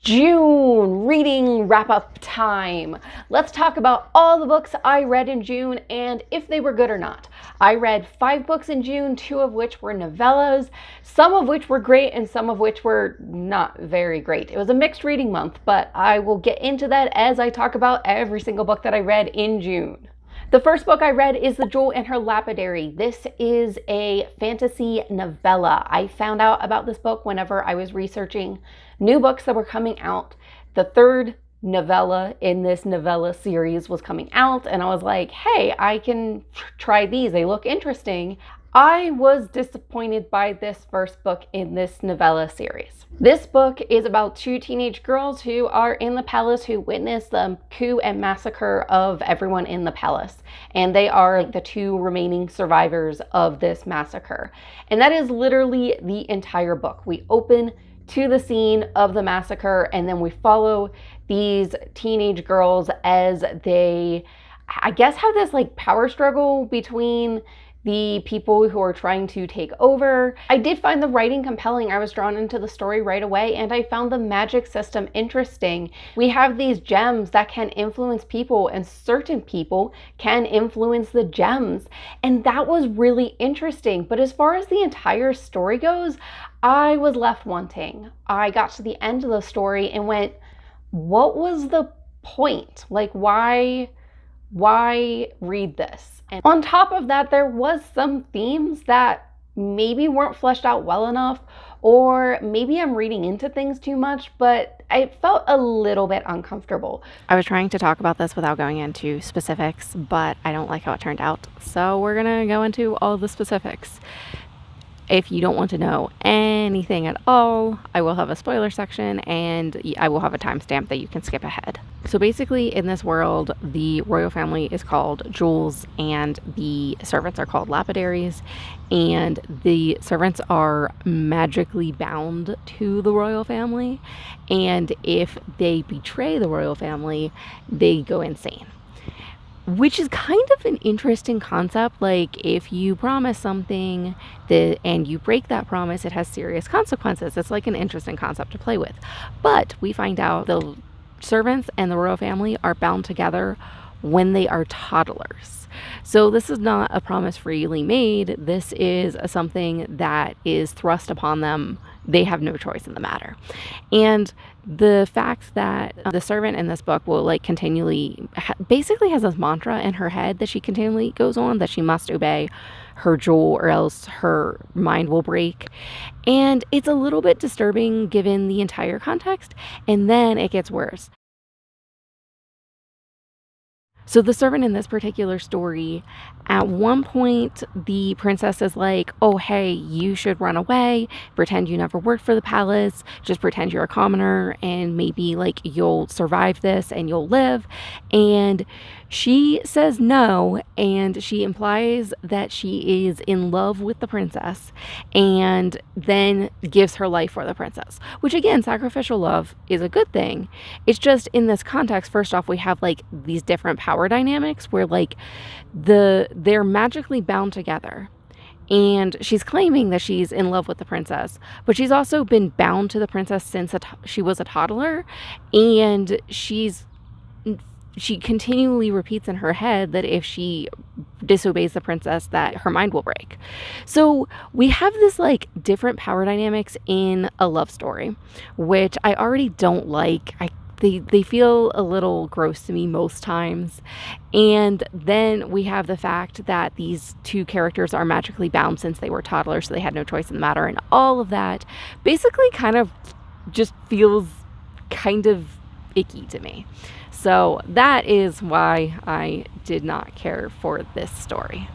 June reading wrap-up time. Let's talk about all the books I read in June and if they were good or not. I read 5 books in June, 2 of which were novellas, some of which were great and some of which were not very great. It was a mixed reading month, but I will get into that as I talk about every single book that I read in June. The first book I read is The Jewel and Her Lapidary. This is a fantasy novella. I found out about this book whenever I was researching new books that were coming out. The third novella in this novella series was coming out, and I was like, hey, I can try these. They look interesting. I was disappointed by this first book in this novella series. This book is about 2 teenage girls who are in the palace who witness the coup and massacre of everyone in the palace. And they are the 2 remaining survivors of this massacre. And that is literally the entire book. We open to the scene of the massacre and then we follow these teenage girls as they, I guess, have this like power struggle between the people who are trying to take over. I did find the writing compelling. I was drawn into the story right away, and I found the magic system interesting. We have these gems that can influence people, and certain people can influence the gems, and that was really interesting. But as far as the entire story goes, I was left wanting. I got to the end of the story and went, what was the point? Like, why read this? And on top of that, there was some themes that maybe weren't fleshed out well enough, or maybe I'm reading into things too much, but I felt a little bit uncomfortable. I was trying to talk about this without going into specifics, but I don't like how it turned out. So we're gonna go into all the specifics. If you don't want to know anything at all, I will have a spoiler section and I will have a timestamp that you can skip ahead. So basically in this world, the royal family is called jewels and the servants are called lapidaries, and the servants are magically bound to the royal family, and if they betray the royal family, they go insane. Which is kind of an interesting concept. Like, if you promise something and you break that promise, it has serious consequences. It's like an interesting concept to play with. But we find out the servants and the royal family are bound together when they are toddlers. So this is not a promise freely made. This is something that is thrust upon them. They have no choice in the matter. And the fact that the servant in this book will like continually basically has this mantra in her head that she continually goes on, that she must obey her jewel or else her mind will break. And it's a little bit disturbing given the entire context. And then it gets worse. So the servant in this particular story, at one point, the princess is like, oh, hey, you should run away, pretend you never worked for the palace, just pretend you're a commoner, and maybe like you'll survive this and you'll live. And she says no, and she implies that she is in love with the princess and then gives her life for the princess, which again, sacrificial love is a good thing. It's just in this context, first off, we have like these different power dynamics where like they're magically bound together. And she's claiming that she's in love with the princess, but she's also been bound to the princess since she was a toddler, and she continually repeats in her head that if she disobeys the princess, that her mind will break. So we have this like different power dynamics in a love story, which I already don't like. They feel a little gross to me most times. And then we have the fact that these 2 characters are magically bound since they were toddlers, so they had no choice in the matter. And all of that basically kind of just feels kind of icky to me. So that is why I did not care for this story.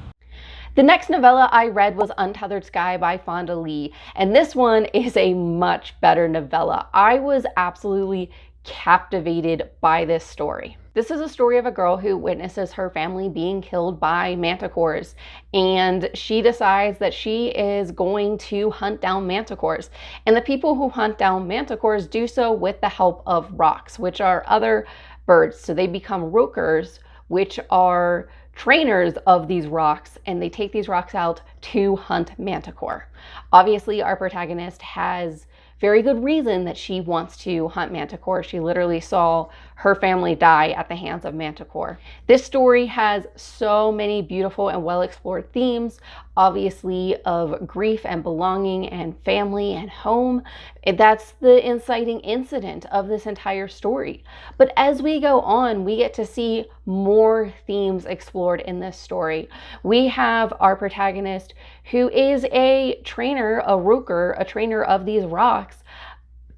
The next novella I read was Untethered Sky by Fonda Lee, and this one is a much better novella. I was absolutely captivated by this story. This is a story of a girl who witnesses her family being killed by manticores, and she decides that she is going to hunt down manticores. And the people who hunt down manticores do so with the help of rocks, which are other birds. So they become rokers, which are trainers of these rocks, and they take these rocks out to hunt manticore. Obviously, our protagonist has very good reason that she wants to hunt manticore. She literally saw her family die at the hands of manticore. This story has so many beautiful and well-explored themes, obviously, of grief and belonging and family and home. That's the inciting incident of this entire story. But as we go on, we get to see more themes explored in this story. We have our protagonist, who is a trainer, a rooker, a trainer of these rocks.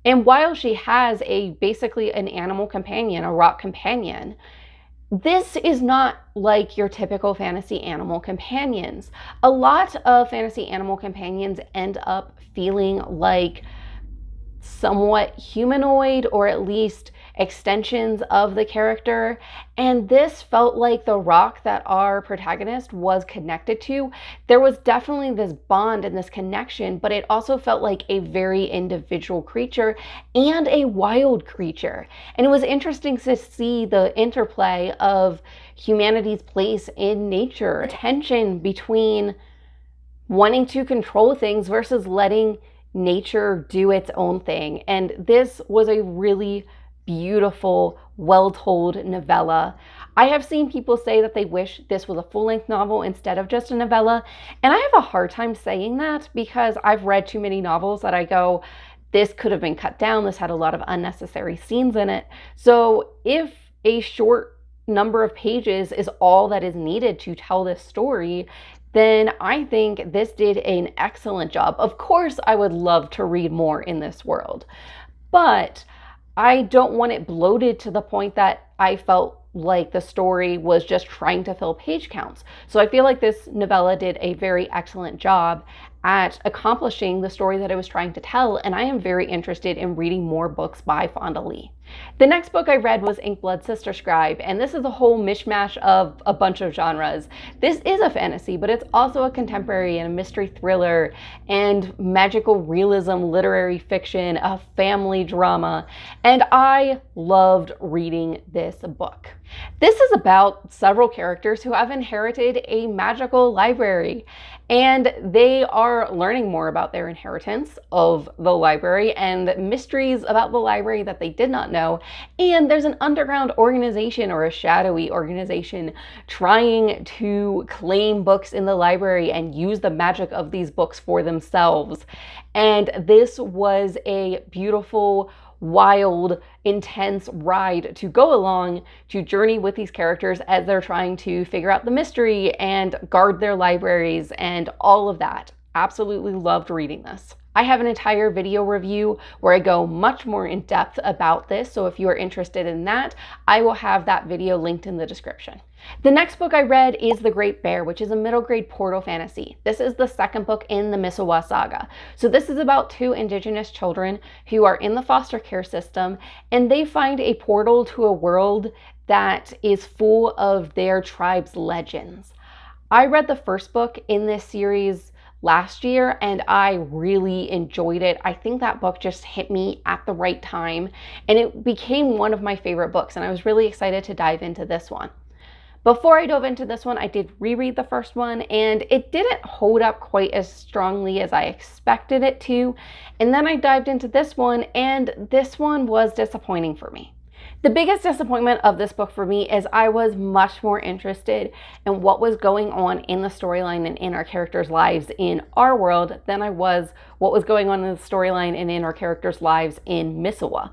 And while she has basically an animal companion, a rock companion, this is not like your typical fantasy animal companions. A lot of fantasy animal companions end up feeling like somewhat humanoid, or at least extensions of the character. And this felt like the rock that our protagonist was connected to. There was definitely this bond and this connection, but it also felt like a very individual creature and a wild creature. And it was interesting to see the interplay of humanity's place in nature, tension between wanting to control things versus letting nature do its own thing. And this was a really beautiful, well-told novella. I have seen people say that they wish this was a full-length novel instead of just a novella, and I have a hard time saying that because I've read too many novels that I go, this could have been cut down, this had a lot of unnecessary scenes in it. So if a short number of pages is all that is needed to tell this story, then I think this did an excellent job. Of course, I would love to read more in this world, but I don't want it bloated to the point that I felt like the story was just trying to fill page counts. So I feel like this novella did a very excellent job at accomplishing the story that it was trying to tell, and I am very interested in reading more books by Fonda Lee. The next book I read was Inkblood Sister Scribe, and this is a whole mishmash of a bunch of genres. This is a fantasy, but it's also a contemporary and a mystery thriller and magical realism, literary fiction, a family drama, and I loved reading this book. This is about several characters who have inherited a magical library, and they are learning more about their inheritance of the library and mysteries about the library that they did not know. And there's an underground organization, or a shadowy organization, trying to claim books in the library and use the magic of these books for themselves. And this was a beautiful, wild, intense ride to go along, to journey with these characters as they're trying to figure out the mystery and guard their libraries and all of that. Absolutely loved reading this. I have an entire video review where I go much more in depth about this, so if you are interested in that, I will have that video linked in the description. The next book I read is The Great Bear, which is a middle grade portal fantasy. This is the second book in the Misawa saga. So this is about two indigenous children who are in the foster care system, and they find a portal to a world that is full of their tribe's legends. I read the first book in this series last year and I really enjoyed it. I think that book just hit me at the right time and it became one of my favorite books, and I was really excited to dive into this one. Before I dove into this one, I did reread the first one and it didn't hold up quite as strongly as I expected it to. And then I dived into this one and this one was disappointing for me. The biggest disappointment of this book for me is I was much more interested in what was going on in the storyline and in our characters' lives in our world than I was what was going on in the storyline and in our characters' lives in Misawa.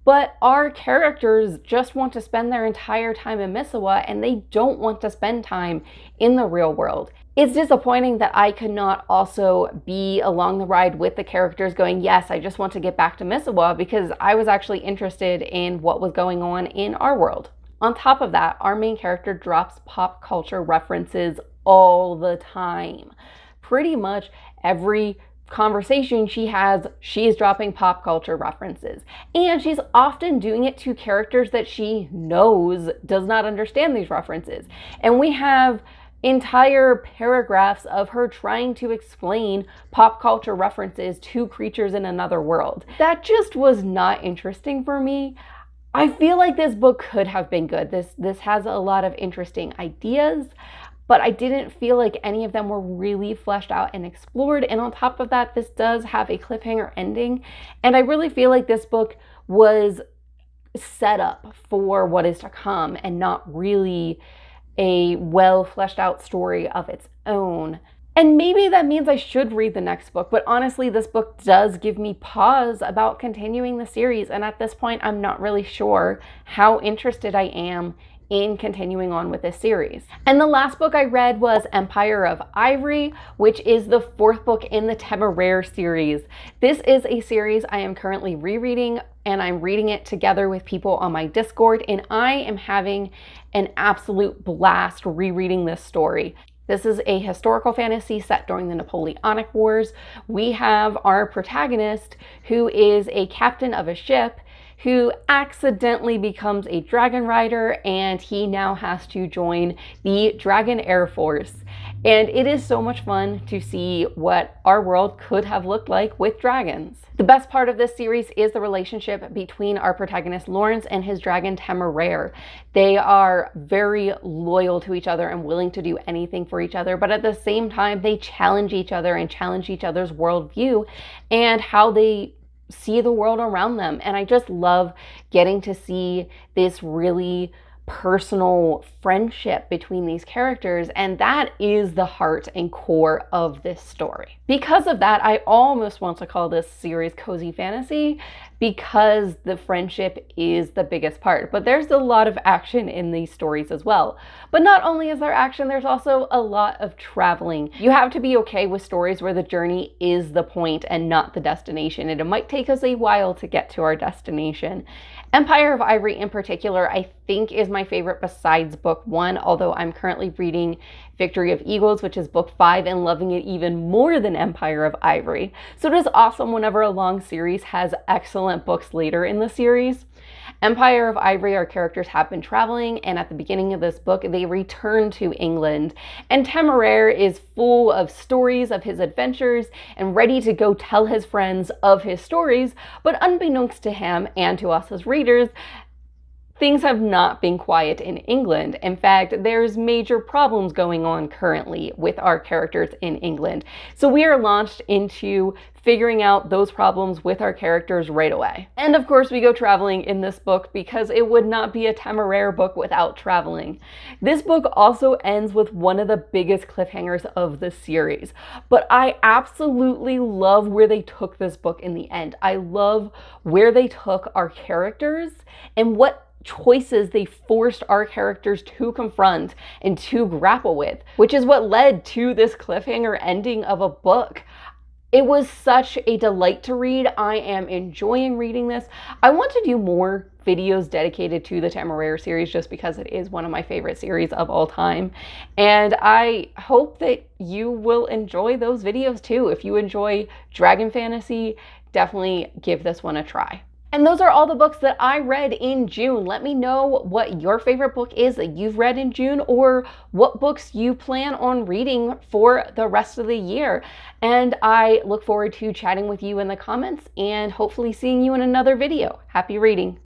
But our characters just want to spend their entire time in Misawa and they don't want to spend time in the real world. It's disappointing that I could not also be along the ride with the characters going, yes, I just want to get back to Misawa, because I was actually interested in what was going on in our world. On top of that, our main character drops pop culture references all the time. Pretty much every conversation she has, she is dropping pop culture references. And she's often doing it to characters that she knows does not understand these references. And we have entire paragraphs of her trying to explain pop culture references to creatures in another world. That just was not interesting for me. I feel like this book could have been good. This has a lot of interesting ideas, but I didn't feel like any of them were really fleshed out and explored. And on top of that, this does have a cliffhanger ending. And I really feel like this book was set up for what is to come and not really a well fleshed out story of its own. And maybe that means I should read the next book, but honestly, this book does give me pause about continuing the series. And at this point, I'm not really sure how interested I am in continuing on with this series. And the last book I read was Empire of Ivory, which is the 4th book in the Temeraire series. This is a series I am currently rereading, and I'm reading it together with people on my Discord, and I am having an absolute blast rereading this story. This is a historical fantasy set during the Napoleonic Wars. We have our protagonist, who is a captain of a ship, who accidentally becomes a dragon rider, and he now has to join the Dragon Air Force. And it is so much fun to see what our world could have looked like with dragons. The best part of this series is the relationship between our protagonist Lawrence and his dragon Temeraire. They are very loyal to each other and willing to do anything for each other, but at the same time, they challenge each other and challenge each other's worldview and how they see the world around them. And I just love getting to see this really personal friendship between these characters, and that is the heart and core of this story. Because of that, I almost want to call this series cozy fantasy, because the friendship is the biggest part. But there's a lot of action in these stories as well. But not only is there action, there's also a lot of traveling. You have to be okay with stories where the journey is the point and not the destination, and it might take us a while to get to our destination. Empire of Ivory in particular, I think, is my favorite besides book 1, although I'm currently reading Victory of Eagles, which is book 5, and loving it even more than Empire of Ivory. So it is awesome whenever a long series has excellent books later in the series. Empire of Ivory, our characters have been traveling, and at the beginning of this book, they return to England. And Temeraire is full of stories of his adventures and ready to go tell his friends of his stories, but unbeknownst to him and to us as readers, things have not been quiet in England. In fact, there's major problems going on currently with our characters in England. So we are launched into figuring out those problems with our characters right away. And of course, we go traveling in this book because it would not be a Temeraire book without traveling. This book also ends with one of the biggest cliffhangers of the series, but I absolutely love where they took this book in the end. I love where they took our characters and what choices they forced our characters to confront and to grapple with, which is what led to this cliffhanger ending of a book. It was such a delight to read. I am enjoying reading this. I want to do more videos dedicated to the Temeraire series just because it is one of my favorite series of all time. And I hope that you will enjoy those videos too. If you enjoy dragon fantasy, definitely give this one a try. And those are all the books that I read in June. Let me know what your favorite book is that you've read in June, or what books you plan on reading for the rest of the year. And I look forward to chatting with you in the comments and hopefully seeing you in another video. Happy reading.